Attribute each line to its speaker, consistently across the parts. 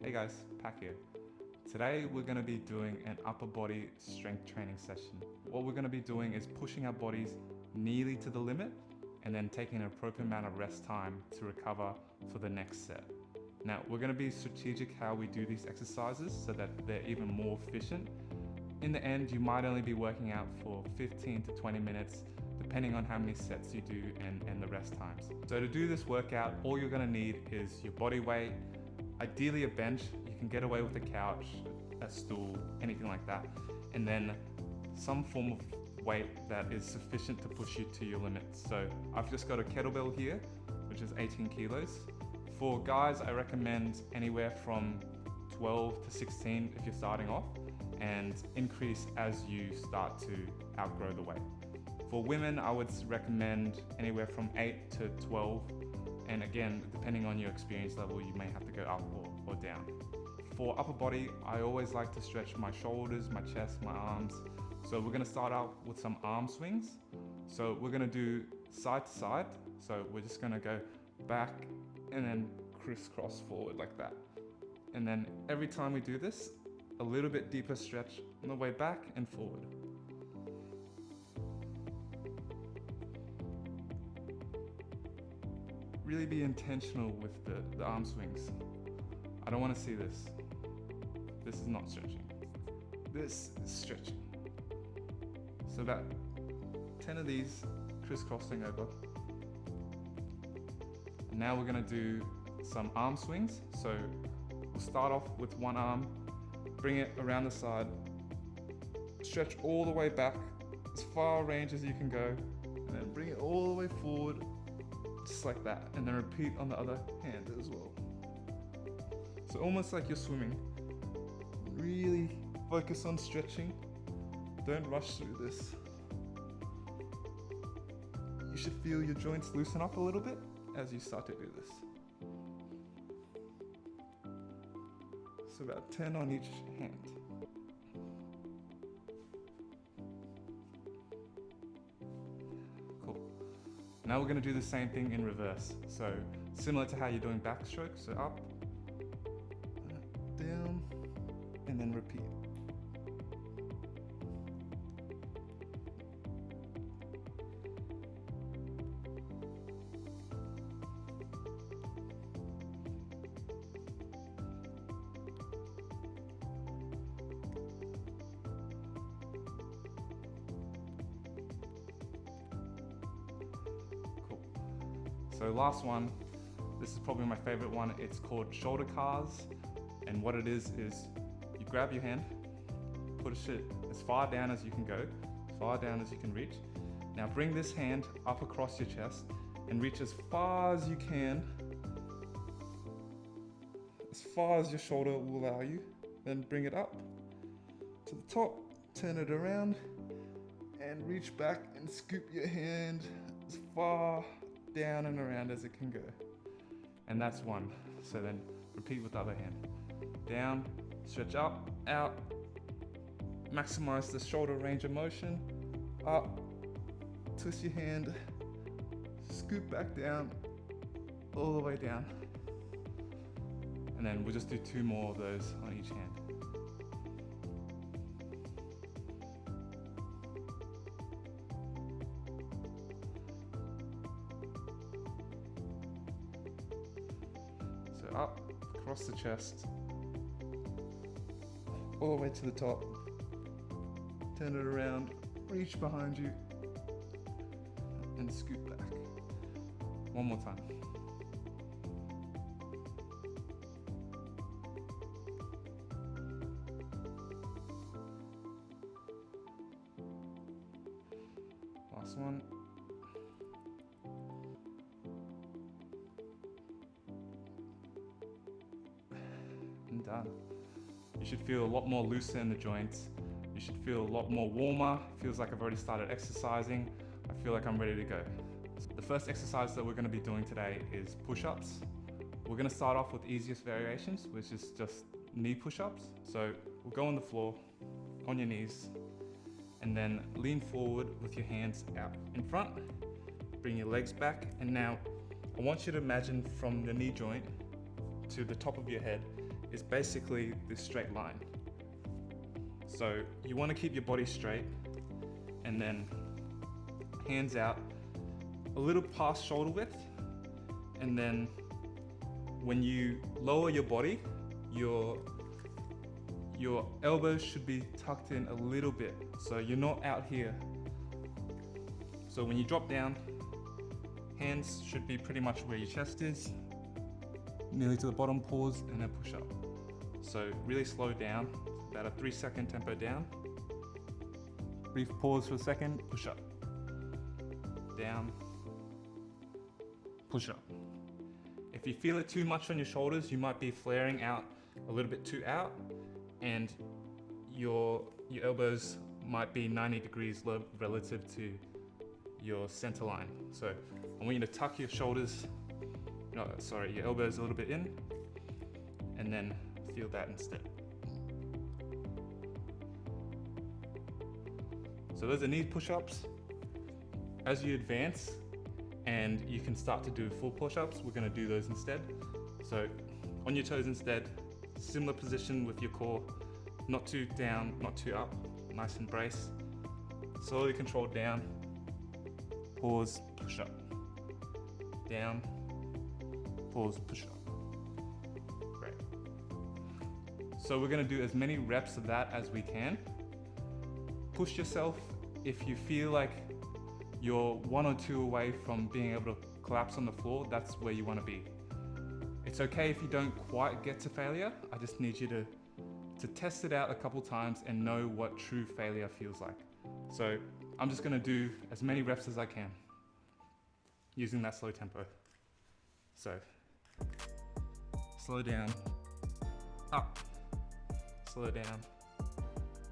Speaker 1: Hey guys, Pack here. Today we're going to be doing an upper body strength training session. What we're going to be doing is pushing our bodies nearly to the limit and then taking an appropriate amount of rest time to recover for the next set. Now we're going to be strategic how we do these exercises so that they're even more efficient. In the end, you might only be working out for 15 to 20 minutes depending on how many sets you do and the rest times. So to do this workout, all you're going to need is your body weight, ideally a bench. You can get away with a couch, a stool, anything like that, and then some form of weight that is sufficient to push you to your limits. So I've just got a kettlebell here, which is 18 kilos. For guys, I recommend anywhere from 12 to 16 if you're starting off, and increase as you start to outgrow the weight. For women, I would recommend anywhere from 8 to 12. And again, depending on your experience level, you may have to go up or down. For upper body, I always like to stretch my shoulders, my chest, my arms. So we're gonna start out with some arm swings. So we're gonna do side to side. So we're just gonna go back and then crisscross forward like that. And then every time we do this, a little bit deeper stretch on the way back and forward. Really be intentional with the arm swings. I don't want to see this. This is not stretching. This is stretching. So about 10 of these crisscrossing over. And now we're going to do some arm swings. So we'll start off with one arm, bring it around the side, stretch all the way back, as far range as you can go, and then bring it all the way forward, just like that, and then repeat on the other hand as well. So almost like you're swimming. Really focus on stretching. Don't rush through this. You should feel your joints loosen up a little bit as you start to do this. So about 10 on each hand. Cool. Now we're going to do the same thing in reverse. So similar to how you're doing backstroke. So up, down, and then repeat. So last one, this is probably my favorite one. It's called shoulder cars. And what it is you grab your hand, push it as far down as you can go, as far down as you can reach. Now bring this hand up across your chest and reach as far as you can, as far as your shoulder will allow you. Then bring it up to the top, turn it around, and reach back and scoop your hand as far down and around as it can go. And that's one. So then repeat with the other hand. Down, stretch up, out, maximize the shoulder range of motion, up, twist your hand, scoop back down, all the way down. And then we'll just do 2 more of those on each hand. So up, across the chest, all the way to the top, turn it around, reach behind you, and scoot back. One more time. Last one. And done. You should feel a lot more looser in the joints. You should feel a lot more warmer. It feels like I've already started exercising. I feel like I'm ready to go. The first exercise that we're going to be doing today is push-ups. We're going to start off with easiest variations, which is just knee push-ups. So we'll go on the floor, on your knees, and then lean forward with your hands out in front. Bring your legs back, and now I want you to imagine from the knee joint to the top of your head is basically this straight line. So you want to keep your body straight, and then hands out a little past shoulder width, and then when you lower your body, your elbows should be tucked in a little bit, so you're not out here. So when you drop down, hands should be pretty much where your chest is, nearly to the bottom, pause, and then push up. So really slow down, about a 3-second tempo down. Brief pause for a second, push up. Down, push up. If you feel it too much on your shoulders, you might be flaring out a little bit too out, and your elbows might be 90 degrees low relative to your center line. So I want you to tuck your your elbows a little bit in, and then feel that instead. So those are knee push-ups. As you advance and you can start to do full push-ups, we're gonna do those instead. So on your toes instead, similar position with your core, not too down, not too up, nice and brace. Slowly control down, pause, push up. Down, pause, push up. Great. So we're gonna do as many reps of that as we can. Push yourself. If you feel like you're 1 or 2 away from being able to collapse on the floor, that's where you wanna be. It's okay if you don't quite get to failure. I just need you to test it out a couple times and know what true failure feels like. So I'm just gonna do as many reps as I can using that slow tempo. So slow down, up, slow down,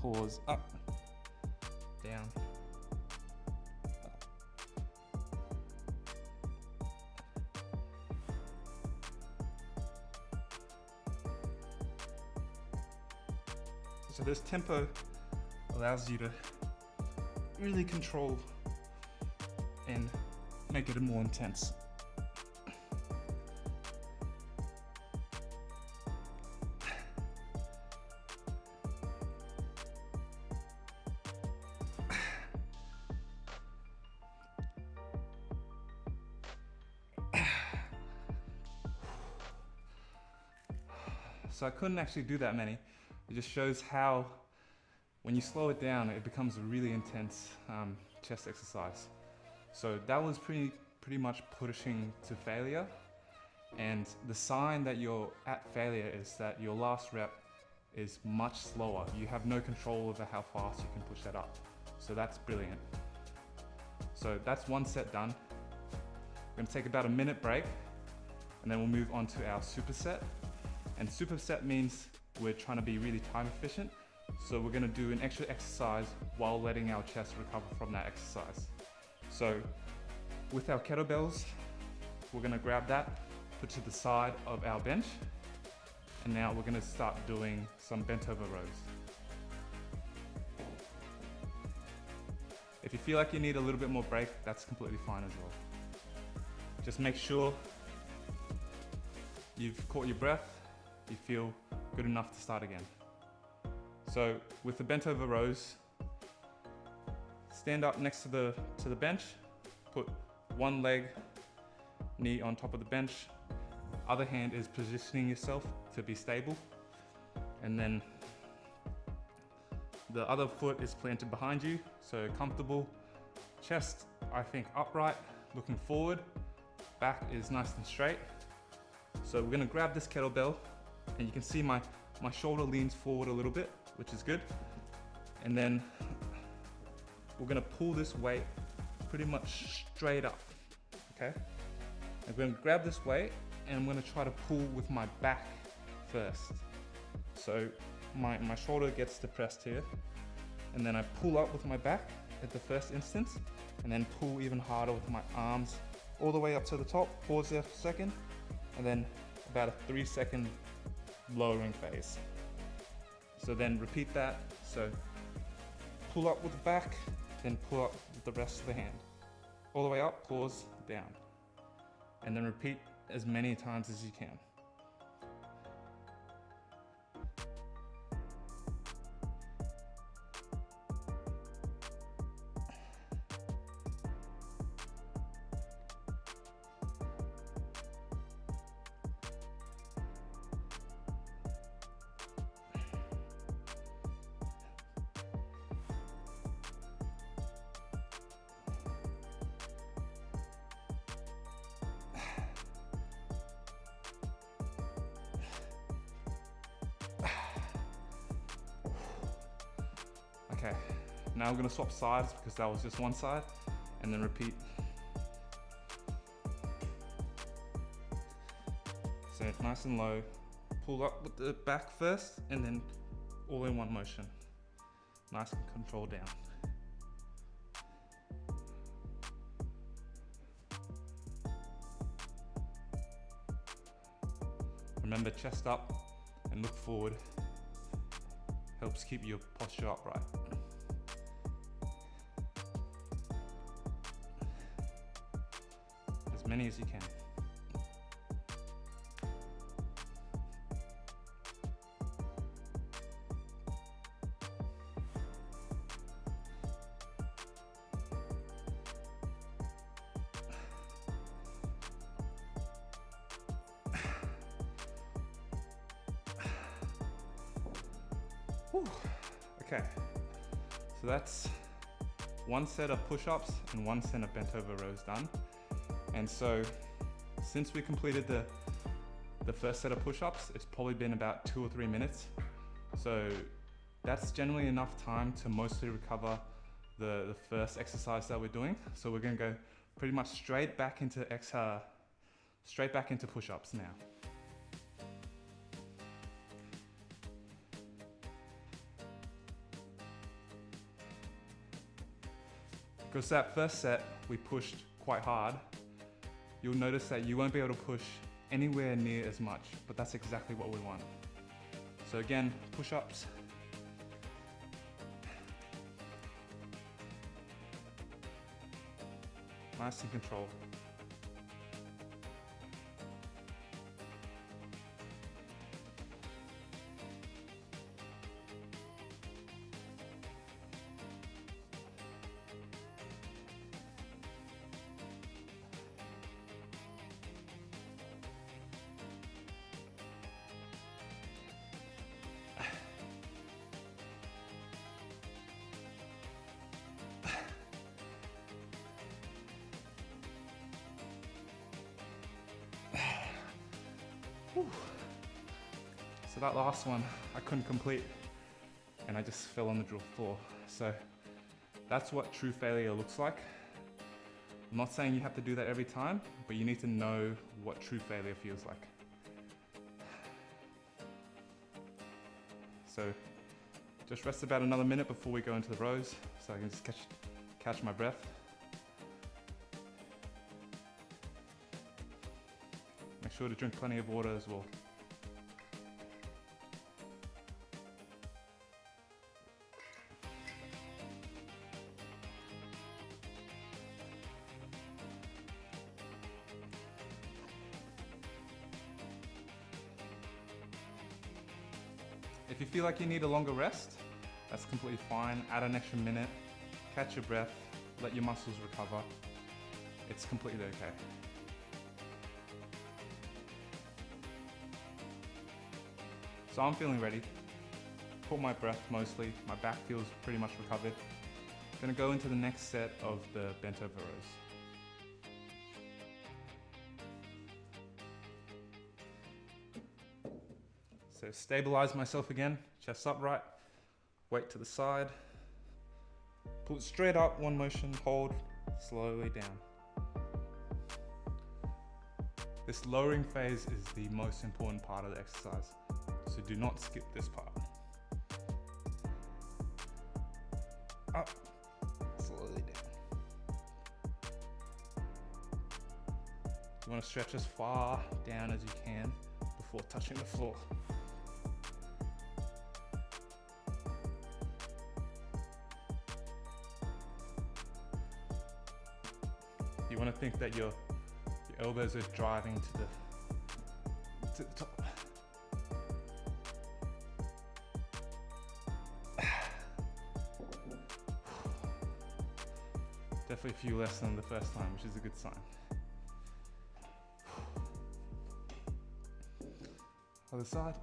Speaker 1: pause, up, down, up. So this tempo allows you to really control and make it more intense. So I couldn't actually do that many. It just shows how, when you slow it down, it becomes a really intense chest exercise. So that was pretty much pushing to failure. And the sign that you're at failure is that your last rep is much slower. You have no control over how fast you can push that up. So that's brilliant. So that's one set done. We're gonna take about a minute break, and then we'll move on to our superset. And superset means we're trying to be really time efficient. So we're gonna do an extra exercise while letting our chest recover from that exercise. So with our kettlebells, we're gonna grab that, put to the side of our bench, and now we're gonna start doing some bent over rows. If you feel like you need a little bit more break, that's completely fine as well. Just make sure you've caught your breath, you feel good enough to start again. So with the bent over rows, stand up next to the bench, put one knee on top of the bench, other hand is positioning yourself to be stable, and then the other foot is planted behind you, so comfortable. Chest, I think, upright, looking forward, back is nice and straight. So we're gonna grab this kettlebell, and you can see my shoulder leans forward a little bit, which is good. And then we're gonna pull this weight pretty much straight up, okay? I'm gonna grab this weight, and I'm gonna try to pull with my back first. So my shoulder gets depressed here, and then I pull up with my back at the first instance, and then pull even harder with my arms all the way up to the top, pause there for a second, and then about a 3-second lowering phase. So then repeat that. So pull up with the back, then pull up with the rest of the hand. All the way up, pause, down. And then repeat as many times as you can. Now we're gonna swap sides because that was just one side, and then repeat. So nice and low, pull up with the back first, and then all in one motion. Nice and controlled down. Remember, chest up and look forward. Helps keep your posture upright. As many as you can. Whew. Okay, so that's one set of push-ups and one set of bent over rows done. And so since we completed the first set of push-ups, it's probably been about 2 or 3 minutes. So that's generally enough time to mostly recover the first exercise that we're doing. So we're gonna go pretty much straight back into push-ups now. Because that first set we pushed quite hard, you'll notice that you won't be able to push anywhere near as much, but that's exactly what we want. So again, push-ups. Nice and controlled. So that last one I couldn't complete and I just fell on the drill floor. So that's what true failure looks like. I'm not saying you have to do that every time, but you need to know what true failure feels like. So just rest about another minute before we go into the rows so I can just catch my breath. Make sure to drink plenty of water as well. If you feel like you need a longer rest, that's completely fine. Add an extra minute, catch your breath, let your muscles recover. It's completely okay. So I'm feeling ready. Caught my breath mostly. My back feels pretty much recovered. Gonna go into the next set of the bent over rows. So stabilize myself again, chest upright, weight to the side, pull it straight up, one motion, hold, slowly down. This lowering phase is the most important part of the exercise, so do not skip this part. Up, slowly down. You want to stretch as far down as you can before touching the floor. You want to think that your elbows are driving to the top. Definitely a few less than the first time, which is a good sign. Other side.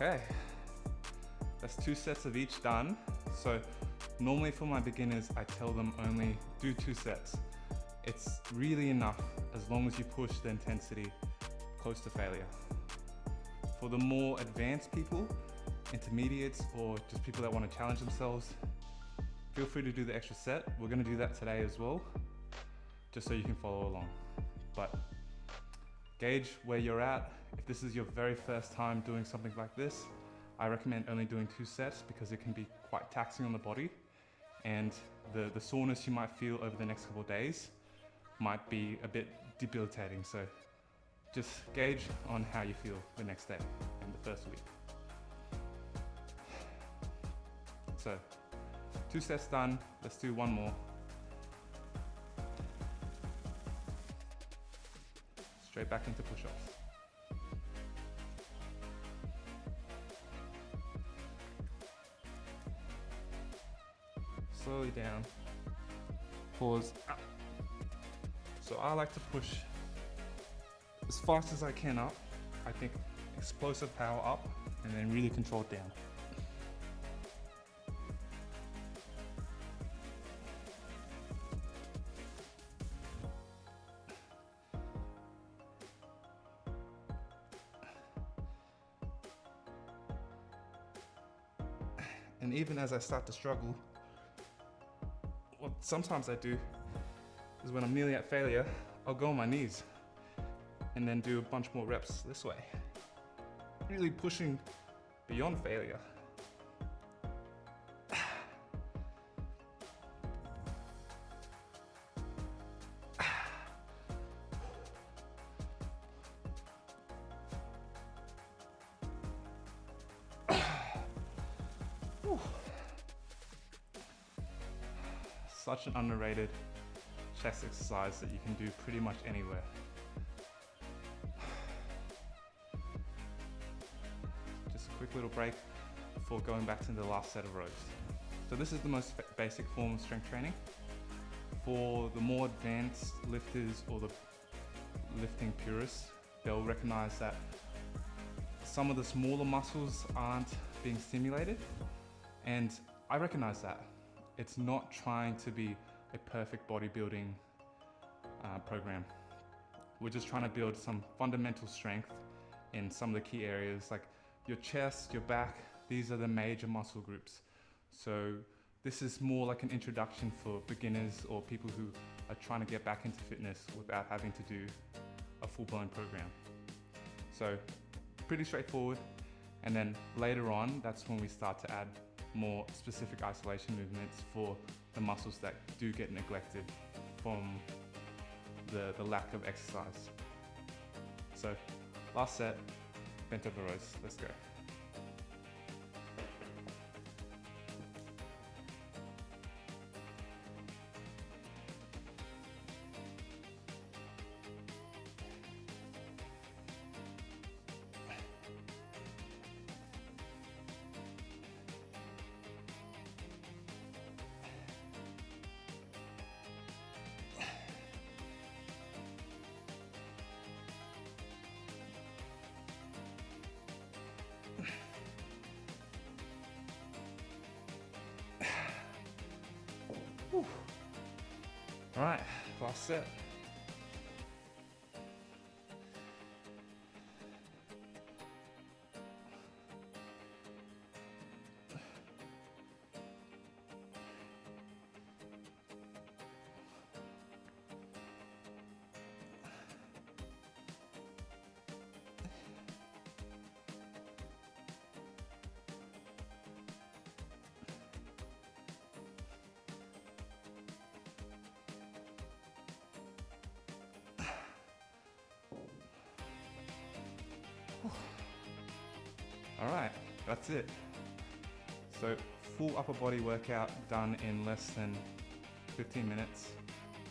Speaker 1: Okay, that's 2 sets of each done. So normally for my beginners, I tell them only do 2 sets. It's really enough as long as you push the intensity close to failure. For the more advanced people, intermediates, or just people that want to challenge themselves, feel free to do the extra set. We're going to do that today as well, just so you can follow along. But gauge where you're at. If this is your very first time doing something like this, I recommend only doing 2 sets because it can be quite taxing on the body, and the soreness you might feel over the next couple of days might be a bit debilitating. So just gauge on how you feel the next day and the first week. So 2 sets done, let's do 1 more. Straight back into push-ups. Slowly down, pause, up. So I like to push as fast as I can up. I think explosive power up and then really controlled down. And even as I start to struggle, what sometimes I do is when I'm nearly at failure, I'll go on my knees and then do a bunch more reps this way. Really pushing beyond failure. Such an underrated chest exercise that you can do pretty much anywhere. Just a quick little break before going back to the last set of rows. So this is the most basic form of strength training. For the more advanced lifters or the lifting purists, they'll recognize that some of the smaller muscles aren't being stimulated, and I recognize that. It's not trying to be a perfect bodybuilding program. We're just trying to build some fundamental strength in some of the key areas like your chest, your back. These are the major muscle groups. So this is more like an introduction for beginners or people who are trying to get back into fitness without having to do a full-blown program. So pretty straightforward. And then later on, that's when we start to add more specific isolation movements for the muscles that do get neglected from the lack of exercise. So last set, bent over rows, let's go. All right, last set. All right, that's it. So full upper body workout done in less than 15 minutes.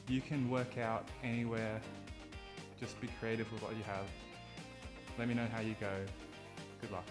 Speaker 1: You can work out anywhere, just be creative with what you have. Let me know how you go. Good luck.